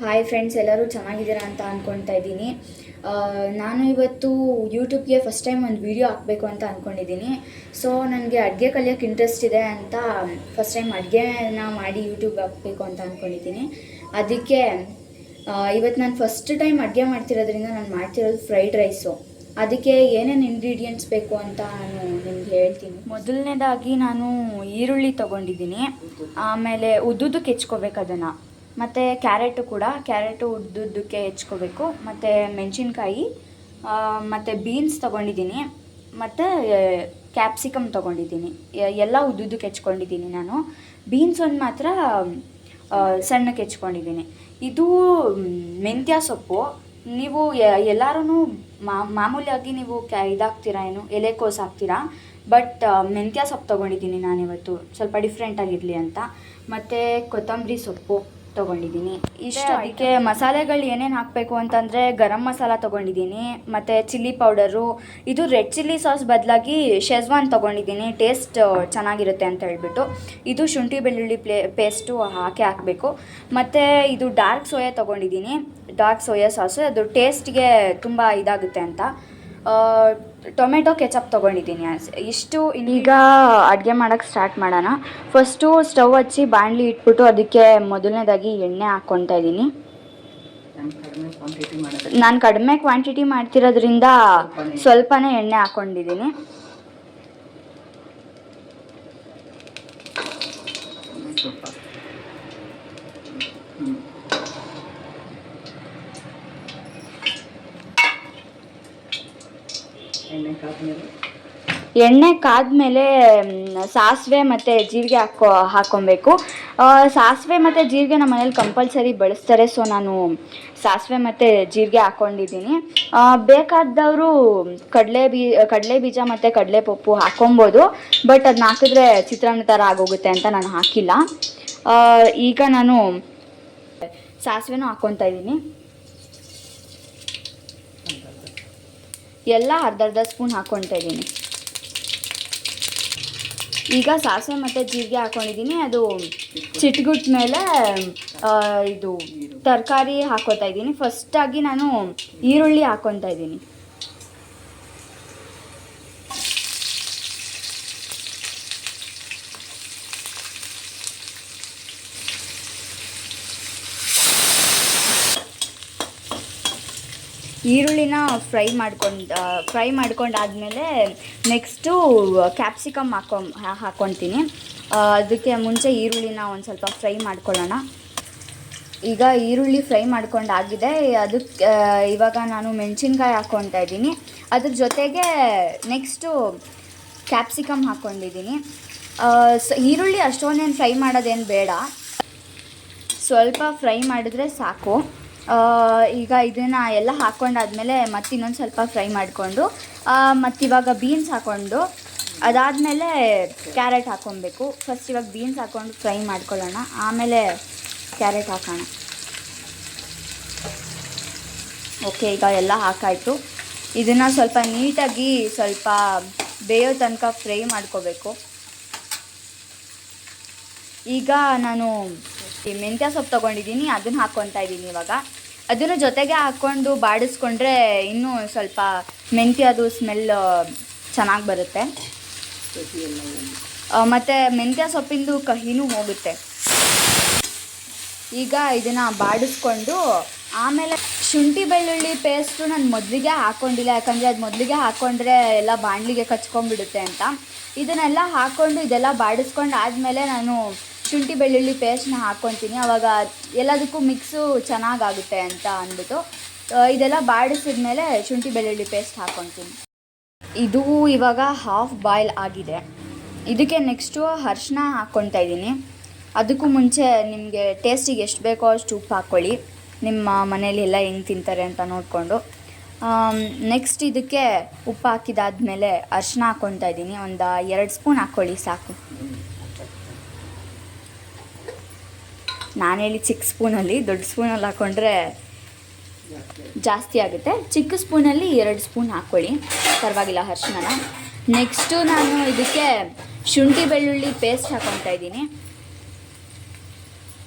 Hi friends, ಎಲ್ಲರೂ ಚೆನ್ನಾಗಿದ್ದೀರಾ ಅಂತ ಅಂದ್ಕೊಳ್ತಾ ಇದ್ದೀನಿ. ನಾನು ಇವತ್ತು ಯೂಟ್ಯೂಬ್ಗೆ ಫಸ್ಟ್ ಟೈಮ್ ಒಂದು ವೀಡಿಯೋ ಹಾಕಬೇಕು ಅಂತ ಅಂದ್ಕೊಂಡಿದ್ದೀನಿ. ಸೊ ನನಗೆ ಅಡುಗೆ ಕಲಿಯೋಕ್ಕೆ ಇಂಟ್ರೆಸ್ಟ್ ಇದೆ ಅಂತ ಫಸ್ಟ್ ಟೈಮ್ ಅಡುಗೆನ ಮಾಡಿ ಯೂಟ್ಯೂಬ್ಗೆ ಹಾಕಬೇಕು ಅಂತ ಅಂದ್ಕೊಂಡಿದ್ದೀನಿ. ಅದಕ್ಕೆ ಇವತ್ತು ನಾನು ಫಸ್ಟ್ ಟೈಮ್ ಅಡುಗೆ ಮಾಡ್ತಿರೋದ್ರಿಂದ ನಾನು ಮಾಡ್ತಿರೋದು ಫ್ರೈಡ್ ರೈಸು. ಅದಕ್ಕೆ ಏನೇನು ಇಂಗ್ರೀಡಿಯೆಂಟ್ಸ್ ಬೇಕು ಅಂತ ನಾನು ನಿಮ್ಗೆ ಹೇಳ್ತೀನಿ. ಮೊದಲನೇದಾಗಿ ನಾನು ಈರುಳ್ಳಿ ತೊಗೊಂಡಿದ್ದೀನಿ, ಆಮೇಲೆ ಉದ್ದುದಕ್ಕೆ ಹೆಚ್ಕೋಬೇಕು ಅದನ್ನು, ಮತ್ತು ಕ್ಯಾರೆಟು ಉದ್ದುದ್ದಕ್ಕೆ ಹೆಚ್ಕೋಬೇಕು, ಮತ್ತು ಮೆಣಸಿನ್ಕಾಯಿ, ಮತ್ತು ಬೀನ್ಸ್ ತೊಗೊಂಡಿದ್ದೀನಿ, ಮತ್ತು ಕ್ಯಾಪ್ಸಿಕಮ್ ತೊಗೊಂಡಿದ್ದೀನಿ. ಎಲ್ಲ ಉದ್ದುದ್ದಕ್ಕೆ ಹೆಚ್ಕೊಂಡಿದ್ದೀನಿ. ನಾನು ಬೀನ್ಸ್ ಒಂದು ಮಾತ್ರ ಸಣ್ಣಕ್ಕೆ ಹೆಚ್ಕೊಂಡಿದ್ದೀನಿ. ಇದು ಮೆಂತ್ಯ ಸೊಪ್ಪು. ನೀವು ಎಲ್ಲರೂ ಮಾಮೂಲಿಯಾಗಿ ನೀವು ಇದಾಗ್ತೀರಾ, ಏನು ಎಲೆಕೋಸು ಹಾಕ್ತೀರಾ, ಬಟ್ ಮೆಂತ್ಯ ಸೊಪ್ಪು ತೊಗೊಂಡಿದ್ದೀನಿ ನಾನಿವತ್ತು, ಸ್ವಲ್ಪ ಡಿಫ್ರೆಂಟಾಗಿರಲಿ ಅಂತ. ಮತ್ತು ಕೊತ್ತಂಬರಿ ಸೊಪ್ಪು ತೊಗೊಂಡಿದ್ದೀನಿ. ಇಷ್ಟು. ಅದಕ್ಕೆ ಮಸಾಲೆಗಳು ಏನೇನು ಹಾಕಬೇಕು ಅಂತಂದರೆ ಗರಂ ಮಸಾಲ ತೊಗೊಂಡಿದ್ದೀನಿ, ಮತ್ತು ಚಿಲ್ಲಿ ಪೌಡರು. ಇದು ರೆಡ್ ಚಿಲ್ಲಿ ಸಾಸ್ ಬದಲಾಗಿ ಶೆಜ್ವಾನ್ ತೊಗೊಂಡಿದ್ದೀನಿ, ಟೇಸ್ಟ್ ಚೆನ್ನಾಗಿರುತ್ತೆ ಅಂತ ಹೇಳ್ಬಿಟ್ಟು. ಇದು ಶುಂಠಿ ಬೆಳ್ಳುಳ್ಳಿ ಪೇಸ್ಟು ಹಾಕಬೇಕು. ಮತ್ತು ಇದು ಡಾರ್ಕ್ ಸೋಯಾ ತೊಗೊಂಡಿದ್ದೀನಿ, ಡಾರ್ಕ್ ಸೋಯಾ ಸಾಸು, ಅದು ಟೇಸ್ಟ್ಗೆ ತುಂಬ ಇದಾಗುತ್ತೆ ಅಂತ. ಟೊಮೆಟೊ ಕೆಚಪ್ ತೊಗೊಂಡಿದ್ದೀನಿ. ಇಷ್ಟು. ಈಗ ಅಡುಗೆ ಮಾಡೋಕ್ಕೆ ಸ್ಟಾರ್ಟ್ ಮಾಡೋಣ. ಫಸ್ಟು ಸ್ಟವ್ ಹಚ್ಚಿ ಬಾಣಲಿ ಇಟ್ಬಿಟ್ಟು ಅದಕ್ಕೆ ಮೊದಲನೇದಾಗಿ ಎಣ್ಣೆ ಹಾಕ್ಕೊತಾ ಇದ್ದೀನಿ. ನಾನು ಕಡಿಮೆ ಕ್ವಾಂಟಿಟಿ ಮಾಡ್ತಿರೋದ್ರಿಂದ ಸ್ವಲ್ಪನೇ ಎಣ್ಣೆ ಹಾಕ್ಕೊಂಡಿದ್ದೀನಿ. ಎಣ್ಣೆ ಕಾದ್ಮೇಲೆ ಸಾಸಿವೆ ಮತ್ತು ಜೀರಿಗೆ ಹಾಕ್ಕೊಬೇಕು. ಸಾಸಿವೆ ಮತ್ತು ಜೀರಿಗೆ ನಮ್ಮ ಮನೇಲಿ ಕಂಪಲ್ಸರಿ ಬಳಸ್ತಾರೆ, ಸೊ ನಾನು ಸಾಸಿವೆ ಮತ್ತು ಜೀರಿಗೆ ಹಾಕ್ಕೊಂಡಿದ್ದೀನಿ. ಬೇಕಾದವರು ಕಡಲೆ ಬೀಜ ಮತ್ತು ಕಡಲೆಪಪ್ಪು ಹಾಕ್ಕೊಬೋದು, ಬಟ್ ಅದನ್ನ ಹಾಕಿದ್ರೆ ಚಿತ್ರಾನ್ನ ಥರ ಆಗೋಗುತ್ತೆ ಅಂತ ನಾನು ಹಾಕಿಲ್ಲ. ಈಗ ನಾನು ಸಾಸಿವೆನೂ ಹಾಕ್ಕೊತಾ ಇದ್ದೀನಿ. ಎಲ್ಲ ಅರ್ಧ ಸ್ಪೂನ್ ಹಾಕ್ಕೊತಾ ಇದ್ದೀನಿ. ಈಗ ಸಾಸಿವೆ ಮತ್ತು ಜೀರಿಗೆ ಹಾಕ್ಕೊಂಡಿದ್ದೀನಿ. ಅದು ಚಿಟ್ಗುಟ್ ಮೇಲೆ ಇದು ತರಕಾರಿ ಹಾಕ್ಕೊತಾ ಇದ್ದೀನಿ. ಫಸ್ಟಾಗಿ ನಾನು ಈರುಳ್ಳಿ ಹಾಕ್ಕೊತಾ ಇದ್ದೀನಿ. ಈರುಳ್ಳಿನ ಫ್ರೈ ಮಾಡ್ಕೊಂಡಾದ್ಮೇಲೆ ನೆಕ್ಸ್ಟು ಕ್ಯಾಪ್ಸಿಕಮ್ ಹಾಕ್ಕೊತೀನಿ. ಅದಕ್ಕೆ ಮುಂಚೆ ಈರುಳ್ಳಿನ ಒಂದು ಸ್ವಲ್ಪ ಫ್ರೈ ಮಾಡ್ಕೊಳ್ಳೋಣ. ಈಗ ಈರುಳ್ಳಿ ಫ್ರೈ ಮಾಡ್ಕೊಂಡಾಗಿದೆ. ಅದಕ್ಕೆ ಇವಾಗ ನಾನು ಮೆಣಸಿನ್ಕಾಯಿ ಹಾಕ್ಕೊತಾ ಇದ್ದೀನಿ. ಅದ್ರ ಜೊತೆಗೆ ನೆಕ್ಸ್ಟು ಕ್ಯಾಪ್ಸಿಕಮ್ ಹಾಕ್ಕೊಂಡಿದ್ದೀನಿ. ಈರುಳ್ಳಿ ಅಷ್ಟೊಂದೇನು ಫ್ರೈ ಮಾಡೋದೇನು ಬೇಡ, ಸ್ವಲ್ಪ ಫ್ರೈ ಮಾಡಿದ್ರೆ ಸಾಕು. ಈಗ ಇದನ್ನು ಎಲ್ಲ ಹಾಕ್ಕೊಂಡಾದ್ಮೇಲೆ ಇನ್ನೊಂದು ಸ್ವಲ್ಪ ಫ್ರೈ ಮಾಡಿಕೊಂಡು ಮತ್ತಿವಾಗ ಬೀನ್ಸ್ ಹಾಕ್ಕೊಂಡು ಅದಾದಮೇಲೆ ಕ್ಯಾರೆಟ್ ಹಾಕ್ಕೊಬೇಕು. ಫಸ್ಟ್ ಇವಾಗ ಬೀನ್ಸ್ ಹಾಕ್ಕೊಂಡು ಫ್ರೈ ಮಾಡ್ಕೊಳ್ಳೋಣ, ಆಮೇಲೆ ಕ್ಯಾರೆಟ್ ಹಾಕೋಣ. ಓಕೆ, ಈಗ ಎಲ್ಲ ಹಾಕಾಯಿತು. ಇದನ್ನು ಸ್ವಲ್ಪ ನೀಟಾಗಿ ಸ್ವಲ್ಪ ಬೇಯೋ ತನಕ ಫ್ರೈ ಮಾಡ್ಕೋಬೇಕು. ಈಗ ನಾನು ಮೆಂತ್ಯ ಸೊಪ್ಪು ತೊಗೊಂಡಿದ್ದೀನಿ, ಅದನ್ನು ಹಾಕ್ಕೊತಾ ಇದ್ದೀನಿ. ಇವಾಗ ಅದನ್ನು ಜೊತೆಗೆ ಹಾಕ್ಕೊಂಡು ಬಾಡಿಸ್ಕೊಂಡ್ರೆ ಇನ್ನೂ ಸ್ವಲ್ಪ ಮೆಂತ್ಯದು ಸ್ಮೆಲ್ ಚೆನ್ನಾಗಿ ಬರುತ್ತೆ, ಮತ್ತು ಮೆಂತ್ಯ ಸೊಪ್ಪಿಂದು ಕಹಿನೂ ಹೋಗುತ್ತೆ. ಈಗ ಇದನ್ನು ಬಾಡಿಸ್ಕೊಂಡು ಆಮೇಲೆ ಶುಂಠಿ ಬೆಳ್ಳುಳ್ಳಿ ಪೇಸ್ಟು ನಾನು ಮೊದಲಿಗೆ ಹಾಕ್ಕೊಂಡಿಲ್ಲ, ಯಾಕಂದರೆ ಅದು ಮೊದಲಿಗೆ ಹಾಕ್ಕೊಂಡ್ರೆ ಎಲ್ಲ ಬಾಣಲಿಗೆ ಕಚ್ಕೊಂಡ್ಬಿಡುತ್ತೆ ಅಂತ. ಇದನ್ನೆಲ್ಲ ಹಾಕ್ಕೊಂಡು ಇದೆಲ್ಲ ಬಾಡಿಸ್ಕೊಂಡು ಆದಮೇಲೆ ನಾನು ಶುಂಠಿ ಬೆಳ್ಳುಳ್ಳಿ ಪೇಸ್ಟ್ನ ಹಾಕ್ಕೊತೀನಿ. ಆವಾಗ ಎಲ್ಲದಕ್ಕೂ ಮಿಕ್ಸು ಚೆನ್ನಾಗಾಗುತ್ತೆ ಅಂತ ಅಂದ್ಬಿಟ್ಟು ಇದೆಲ್ಲ ಬಾಡಿಸಿದ್ಮೇಲೆ ಶುಂಠಿ ಬೆಳ್ಳುಳ್ಳಿ ಪೇಸ್ಟ್ ಹಾಕ್ಕೊತೀನಿ. ಇದು ಇವಾಗ ಹಾಫ್ ಬಾಯ್ಲ್ ಆಗಿದೆ. ಇದಕ್ಕೆ ನೆಕ್ಸ್ಟು ಅರಿಶಿನ ಹಾಕ್ಕೊತಾ ಇದ್ದೀನಿ. ಅದಕ್ಕೂ ಮುಂಚೆ ನಿಮಗೆ ಟೇಸ್ಟಿಗೆ ಎಷ್ಟು ಬೇಕೋ ಅಷ್ಟು ಉಪ್ಪು ಹಾಕ್ಕೊಳ್ಳಿ, ನಿಮ್ಮ ಮನೇಲಿ ಎಲ್ಲ ಹೆಂಗೆ ತಿಂತಾರೆ ಅಂತ ನೋಡಿಕೊಂಡು. ನೆಕ್ಸ್ಟ್ ಇದಕ್ಕೆ ಉಪ್ಪು ಹಾಕಿದಾದ್ಮೇಲೆ ಅರಿಶಿನ ಹಾಕ್ಕೊತಾ ಇದ್ದೀನಿ. ಒಂದು 2 ಸ್ಪೂನ್ ಹಾಕ್ಕೊಳ್ಳಿ ಸಾಕು. ನಾನು ಹೇಳಿ ಚಿಕ್ಕ ಸ್ಪೂನಲ್ಲಿ, ದೊಡ್ಡ ಸ್ಪೂನಲ್ಲಿ ಹಾಕ್ಕೊಂಡ್ರೆ ಜಾಸ್ತಿ ಆಗುತ್ತೆ. ಚಿಕ್ಕ ಸ್ಪೂನಲ್ಲಿ 2 ಸ್ಪೂನ್ ಹಾಕ್ಕೊಳ್ಳಿ, ಪರವಾಗಿಲ್ಲ ಅರಿಶಿನ. ನೆಕ್ಸ್ಟು ನಾನು ಇದಕ್ಕೆ ಶುಂಠಿ ಬೆಳ್ಳುಳ್ಳಿ ಪೇಸ್ಟ್ ಹಾಕ್ಕೊತಾ ಇದ್ದೀನಿ.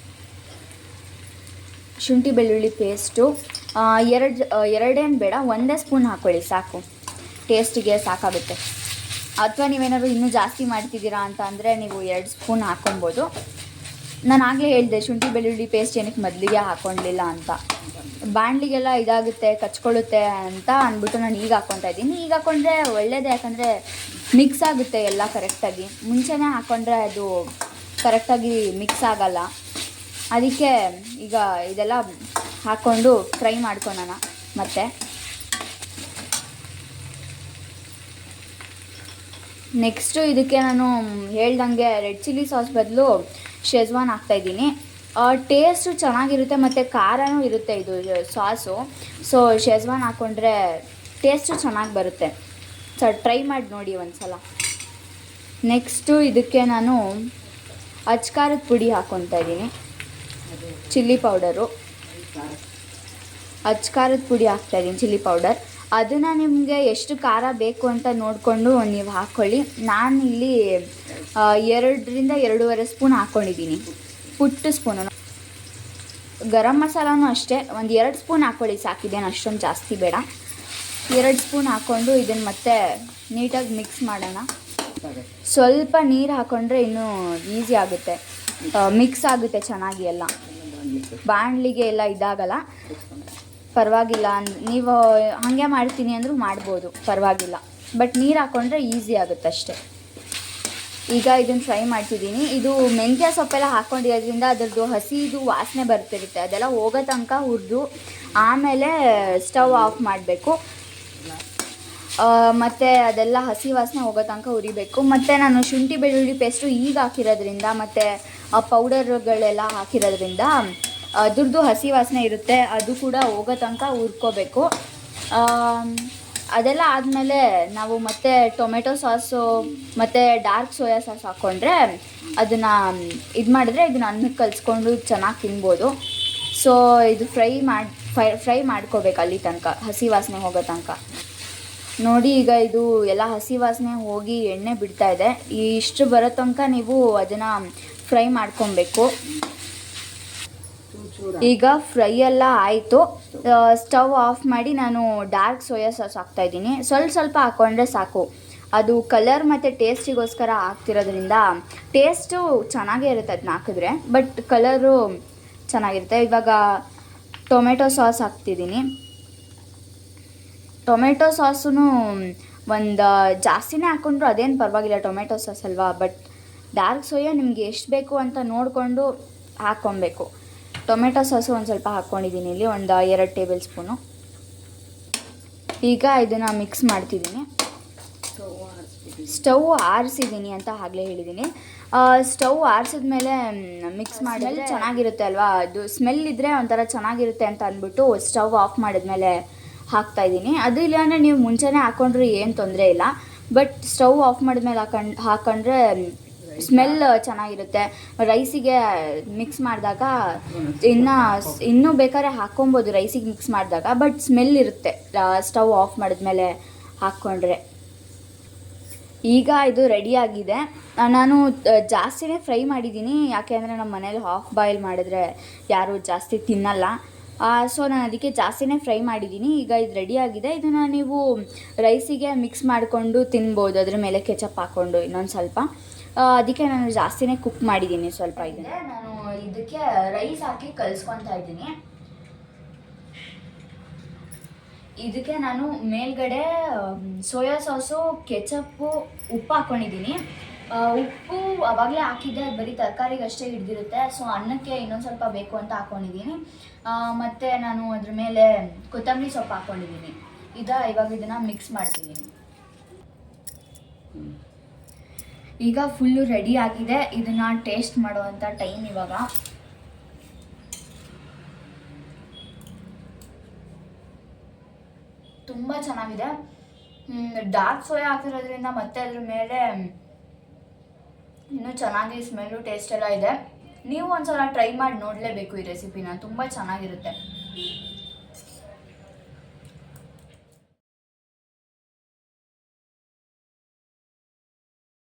ಶುಂಠಿ ಬೆಳ್ಳುಳ್ಳಿ ಪೇಸ್ಟು ಎರಡೇನು ಬೇಡ, ಒಂದೇ ಸ್ಪೂನ್ ಹಾಕ್ಕೊಳ್ಳಿ ಸಾಕು, ಟೇಸ್ಟಿಗೆ ಸಾಕಾಗುತ್ತೆ. ಅಥವಾ ನೀವೇನಾದ್ರು ಇನ್ನೂ ಜಾಸ್ತಿ ಮಾಡ್ತಿದ್ದೀರಾ ಅಂತ ಅಂದರೆ ನೀವು 2 ಸ್ಪೂನ್ ಹಾಕ್ಕೊಬೋದು. ನಾನು ಆಗಲೇ ಹೇಳಿದೆ ಶುಂಠಿ ಬೆಳ್ಳುಳ್ಳಿ ಪೇಸ್ಟ್ ಏನಕ್ಕೆ ಮೊದಲಿಗೆ ಹಾಕ್ಕೊಳ್ಳಿಲ್ಲ ಅಂತ, ಬಾಣಲಿಗೆಲ್ಲ ಇದಾಗುತ್ತೆ, ಕಚ್ಕೊಳ್ಳುತ್ತೆ ಅಂತ ಅಂದ್ಬಿಟ್ಟು ನಾನು ಈಗ ಹಾಕ್ಕೊತಾ ಇದ್ದೀನಿ. ಈಗ ಹಾಕ್ಕೊಂಡ್ರೆ ಒಳ್ಳೆಯದೇ, ಯಾಕಂದರೆ ಮಿಕ್ಸ್ ಆಗುತ್ತೆ ಎಲ್ಲ ಕರೆಕ್ಟಾಗಿ. ಮುಂಚೆನೇ ಹಾಕ್ಕೊಂಡ್ರೆ ಅದು ಕರೆಕ್ಟಾಗಿ ಮಿಕ್ಸ್ ಆಗಲ್ಲ. ಅದಕ್ಕೆ ಈಗ ಇದೆಲ್ಲ ಹಾಕ್ಕೊಂಡು ಫ್ರೈ ಮಾಡ್ಕೊಳೋಣ. ಮತ್ತು ನೆಕ್ಸ್ಟು ಇದಕ್ಕೆ ನಾನು ಹೇಳ್ದಂಗೆ ರೆಡ್ ಚಿಲ್ಲಿ ಸಾಸ್ ಬದಲು ಶೆಜ್ವಾನ್ ಹಾಕ್ತಾಯಿದ್ದೀನಿ. ಟೇಸ್ಟು ಚೆನ್ನಾಗಿರುತ್ತೆ ಮತ್ತು ಖಾರನೂ ಇರುತ್ತೆ ಇದು ಸಾಸು. ಸೊ ಶೆಜ್ವಾನ್ ಹಾಕ್ಕೊಂಡ್ರೆ ಟೇಸ್ಟು ಚೆನ್ನಾಗಿ ಬರುತ್ತೆ. ಟ್ರೈ ಮಾಡಿ ನೋಡಿ ಒಂದು ಸಲ. ನೆಕ್ಸ್ಟು ಇದಕ್ಕೆ ನಾನು ಅಚ್ಕಾರದ ಪುಡಿ ಹಾಕ್ಕೊತಾ ಇದ್ದೀನಿ, ಚಿಲ್ಲಿ ಪೌಡರು, ಅಚ್ಕಾರದ ಪುಡಿ ಹಾಕ್ತಾಯಿದ್ದೀನಿ, ಚಿಲ್ಲಿ ಪೌಡರ್. ಅದನ್ನು ನಿಮಗೆ ಎಷ್ಟು ಖಾರ ಬೇಕು ಅಂತ ನೋಡಿಕೊಂಡು ನೀವು ಹಾಕ್ಕೊಳ್ಳಿ. ನಾನು ಇಲ್ಲಿ 2ರಿಂದ 2.5 ಸ್ಪೂನ್ ಹಾಕ್ಕೊಂಡಿದ್ದೀನಿ, ಪುಟ್ಟ ಸ್ಪೂನು. ಗರಂ ಮಸಾಲಾನು ಅಷ್ಟೇ, ಒಂದು 2 ಸ್ಪೂನ್ ಹಾಕ್ಕೊಳ್ಳಿ ಸಾಕಿದೇನು ಅಷ್ಟೊಂದು ಜಾಸ್ತಿ ಬೇಡ. 2 ಸ್ಪೂನ್ ಹಾಕ್ಕೊಂಡು ಇದನ್ನು ಮತ್ತೆ ನೀಟಾಗಿ ಮಿಕ್ಸ್ ಮಾಡೋಣ. ಸ್ವಲ್ಪ ನೀರು ಹಾಕ್ಕೊಂಡ್ರೆ ಇನ್ನೂ ಈಸಿ ಆಗುತ್ತೆ, ಮಿಕ್ಸ್ ಆಗುತ್ತೆ ಚೆನ್ನಾಗಿ ಎಲ್ಲ, ಬಾಣಲಿಗೆ ಎಲ್ಲ ಇದಾಗಲ್ಲ. ಪರವಾಗಿಲ್ಲ, ನೀವು ಹಾಗೆ ಮಾಡ್ತೀನಿ ಅಂದರೂ ಮಾಡ್ಬೋದು, ಪರವಾಗಿಲ್ಲ. ಬಟ್ ನೀರು ಹಾಕ್ಕೊಂಡ್ರೆ ಈಸಿ ಆಗುತ್ತೆ ಅಷ್ಟೇ. ಈಗ ಇದನ್ನು ಫ್ರೈ ಮಾಡ್ತಿದ್ದೀನಿ. ಇದು ಮೆಂತ್ಯ ಸೊಪ್ಪೆಲ್ಲ ಹಾಕ್ಕೊಂಡಿರೋದ್ರಿಂದ ಅದರದ್ದು ಹಸಿದು ವಾಸನೆ ಬರ್ತಿರುತ್ತೆ, ಅದೆಲ್ಲ ಹೋಗೋ ತನಕ ಹುರಿದು ಆಮೇಲೆ ಸ್ಟವ್ ಆಫ್ ಮಾಡಬೇಕು. ಮತ್ತು ಅದೆಲ್ಲ ಹಸಿ ವಾಸನೆ ಹೋಗೋ ತನಕ ಹುರಿಬೇಕು. ಮತ್ತು ನಾನು ಶುಂಠಿ ಬೆಳ್ಳುಳ್ಳಿ ಪೇಸ್ಟು ಈಗ ಹಾಕಿರೋದ್ರಿಂದ ಮತ್ತು ಆ ಪೌಡರ್ಗಳೆಲ್ಲ ಹಾಕಿರೋದ್ರಿಂದ ಅದ್ರದ್ದು ಹಸಿ ವಾಸನೆ ಇರುತ್ತೆ, ಅದು ಕೂಡ ಹೋಗೋ ತನಕ ಹುರ್ಕೋಬೇಕು. ಅದೆಲ್ಲ ಆದಮೇಲೆ ನಾವು ಮತ್ತೆ ಟೊಮೆಟೊ ಸಾಸು ಮತ್ತು ಡಾರ್ಕ್ ಸೋಯಾ ಸಾಸ್ ಹಾಕ್ಕೊಂಡ್ರೆ ಅದನ್ನು ಇದು ಮಾಡಿದ್ರೆ ಇದನ್ನು ಅನ್ನಕ್ಕೆ ಕಲಿಸ್ಕೊಂಡು ಚೆನ್ನಾಗಿ ತಿನ್ಬೋದು. ಸೊ ಇದು ಫ್ರೈ ಮಾಡ್ಕೋಬೇಕು ಅಲ್ಲಿ ತನಕ, ಹಸಿ ವಾಸನೆ ಹೋಗೋ ತನಕ. ನೋಡಿ ಈಗ ಇದು ಎಲ್ಲ ಹಸಿ ವಾಸನೆ ಹೋಗಿ ಎಣ್ಣೆ ಬಿಡ್ತಾ ಇದೆ. ಇಷ್ಟು ಬರೋ ತನಕ ನೀವು ಅದನ್ನು ಫ್ರೈ ಮಾಡ್ಕೊಬೇಕು. ಈಗ ಫ್ರೈ ಎಲ್ಲ ಆಯಿತು. ಸ್ಟವ್ ಆಫ್ ಮಾಡಿ ನಾನು ಡಾರ್ಕ್ ಸೋಯಾ ಸಾಸ್ ಹಾಕ್ತಾಯಿದ್ದೀನಿ. ಸ್ವಲ್ಪ ಹಾಕ್ಕೊಂಡ್ರೆ ಸಾಕು, ಅದು ಕಲರ್ ಮತ್ತು ಟೇಸ್ಟಿಗೋಸ್ಕರ ಹಾಕ್ತಿರೋದ್ರಿಂದ ಟೇಸ್ಟು ಚೆನ್ನಾಗೇ ಇರುತ್ತೆ ಅದನ್ನ ಹಾಕಿದ್ರೆ, ಬಟ್ ಕಲರು ಚೆನ್ನಾಗಿರುತ್ತೆ. ಇವಾಗ ಟೊಮೆಟೊ ಸಾಸ್ ಹಾಕ್ತಿದ್ದೀನಿ. ಟೊಮೆಟೊ ಸಾಸೂ ಒಂದು ಜಾಸ್ತಿನೇ ಹಾಕ್ಕೊಂಡ್ರು ಅದೇನು ಪರವಾಗಿಲ್ಲ, ಟೊಮೆಟೊ ಸಾಸ್ ಅಲ್ವಾ. ಬಟ್ ಡಾರ್ಕ್ ಸೋಯಾ ನಿಮಗೆ ಎಷ್ಟು ಬೇಕು ಅಂತ ನೋಡಿಕೊಂಡು ಹಾಕ್ಕೊಬೇಕು. ಟೊಮೆಟೊ ಸಾಸು ಒಂದು ಸ್ವಲ್ಪ ಹಾಕ್ಕೊಂಡಿದ್ದೀನಿ ಇಲ್ಲಿ, ಒಂದು 2 ಟೇಬಲ್ ಸ್ಪೂನು. ಈಗ ಇದನ್ನು ಮಿಕ್ಸ್ ಮಾಡ್ತಿದ್ದೀನಿ. ಸ್ಟವ್ ಆರಿಸಿದ್ದೀನಿ ಅಂತ ಆಗಲೇ ಹೇಳಿದ್ದೀನಿ. ಸ್ಟವ್ ಆರಿಸಿದ್ಮೇಲೆ ಮಿಕ್ಸ್ ಮಾಡಿದ್ರೆ ಚೆನ್ನಾಗಿರುತ್ತೆ ಅಲ್ವಾ, ಅದು ಸ್ಮೆಲ್ ಇದ್ದರೆ ಒಂಥರ ಚೆನ್ನಾಗಿರುತ್ತೆ ಅಂತ ಅಂದ್ಬಿಟ್ಟು ಸ್ಟವ್ ಆಫ್ ಮಾಡಿದ್ಮೇಲೆ ಹಾಕ್ತಾಯಿದ್ದೀನಿ. ಅದು ಇಲ್ಲಾಂದರೆ ನೀವು ಮುಂಚೆನೇ ಹಾಕ್ಕೊಂಡ್ರೆ ಏನು ತೊಂದರೆ ಇಲ್ಲ, ಬಟ್ ಸ್ಟವ್ ಆಫ್ ಮಾಡಿದ್ಮೇಲೆ ಹಾಕೊಂಡ್ರೆ ಸ್ಮೆಲ್ ಚೆನ್ನಾಗಿರುತ್ತೆ. ರೈಸಿಗೆ ಮಿಕ್ಸ್ ಮಾಡಿದಾಗ ಇನ್ನೂ ಬೇಕಾದ್ರೆ ಹಾಕ್ಕೊಬೋದು ರೈಸಿಗೆ ಮಿಕ್ಸ್ ಮಾಡಿದಾಗ, ಬಟ್ ಸ್ಮೆಲ್ ಇರುತ್ತೆ ಸ್ಟವ್ ಆಫ್ ಮಾಡಿದ್ಮೇಲೆ ಹಾಕ್ಕೊಂಡ್ರೆ. ಈಗ ಇದು ರೆಡಿಯಾಗಿದೆ. ನಾನು ಜಾಸ್ತಿನೇ ಫ್ರೈ ಮಾಡಿದ್ದೀನಿ, ಯಾಕೆಂದರೆ ನಮ್ಮ ಮನೇಲಿ ಹಾಫ್ ಬಾಯ್ಲ್ ಮಾಡಿದ್ರೆ ಯಾರೂ ಜಾಸ್ತಿ ತಿನ್ನಲ್ಲ. ಸೊ ನಾನು ಅದಕ್ಕೆ ಜಾಸ್ತಿನೇ ಫ್ರೈ ಮಾಡಿದ್ದೀನಿ. ಈಗ ಇದು ರೆಡಿಯಾಗಿದೆ. ಇದನ್ನು ನೀವು ರೈಸಿಗೆ ಮಿಕ್ಸ್ ಮಾಡಿಕೊಂಡು ತಿನ್ಬೋದು, ಅದ್ರ ಮೇಲೆ ಕೆಚಪ್ ಹಾಕ್ಕೊಂಡು ಇನ್ನೊಂದು ಸ್ವಲ್ಪ. ಅದಕ್ಕೆ ನಾನು ಜಾಸ್ತಿನೇ ಕುಕ್ ಮಾಡಿದ್ದೀನಿ ಸ್ವಲ್ಪ. ಇದನ್ನು ನಾನು ಇದಕ್ಕೆ ರೈಸ್ ಹಾಕಿ ಕಲಿಸ್ಕೊತಾ ಇದ್ದೀನಿ. ಇದಕ್ಕೆ ನಾನು ಮೇಲ್ಗಡೆ ಸೋಯಾ ಸಾಸು, ಕೆಚಪ್ಪು, ಉಪ್ಪು ಹಾಕ್ಕೊಂಡಿದ್ದೀನಿ. ಉಪ್ಪು ಆವಾಗಲೇ ಹಾಕಿದ್ದೆ, ಅದು ಬರೀ ತರಕಾರಿಗೆ ಅಷ್ಟೇ ಹಿಡ್ದಿರುತ್ತೆ. ಸೊ ಅನ್ನಕ್ಕೆ ಇನ್ನೊಂದು ಸ್ವಲ್ಪ ಬೇಕು ಅಂತ ಹಾಕ್ಕೊಂಡಿದ್ದೀನಿ. ಮತ್ತು ನಾನು ಅದ್ರ ಮೇಲೆ ಕೊತ್ತಂಬರಿ ಸೊಪ್ಪು ಹಾಕ್ಕೊಂಡಿದ್ದೀನಿ. ಇವಾಗ ಇದನ್ನು ಮಿಕ್ಸ್ ಮಾಡ್ತಿದ್ದೀನಿ. ಈಗ ಫುಲ್ಲು ರೆಡಿ ಆಗಿದೆ. ಇದನ್ನು ಟೇಸ್ಟ್ ಮಾಡುವಂಥ ಟೈಮ್ ಇವಾಗ. ತುಂಬ ಚೆನ್ನಾಗಿದೆ. ಡಾರ್ಕ್ ಸೋಯಾ ಹಾಕಿರೋದ್ರಿಂದ ಮತ್ತೆ ಅದ್ರ ಮೇಲೆ ಇನ್ನೂ ಚೆನ್ನಾಗಿ ಸ್ಮೆಲ್ಲು ಟೇಸ್ಟ್ ಎಲ್ಲ ಇದೆ. ನೀವು ಒಂದ್ಸಲ ಟ್ರೈ ಮಾಡಿ ನೋಡಲೇಬೇಕು ಈ ರೆಸಿಪಿನ, ತುಂಬ ಚೆನ್ನಾಗಿರುತ್ತೆ.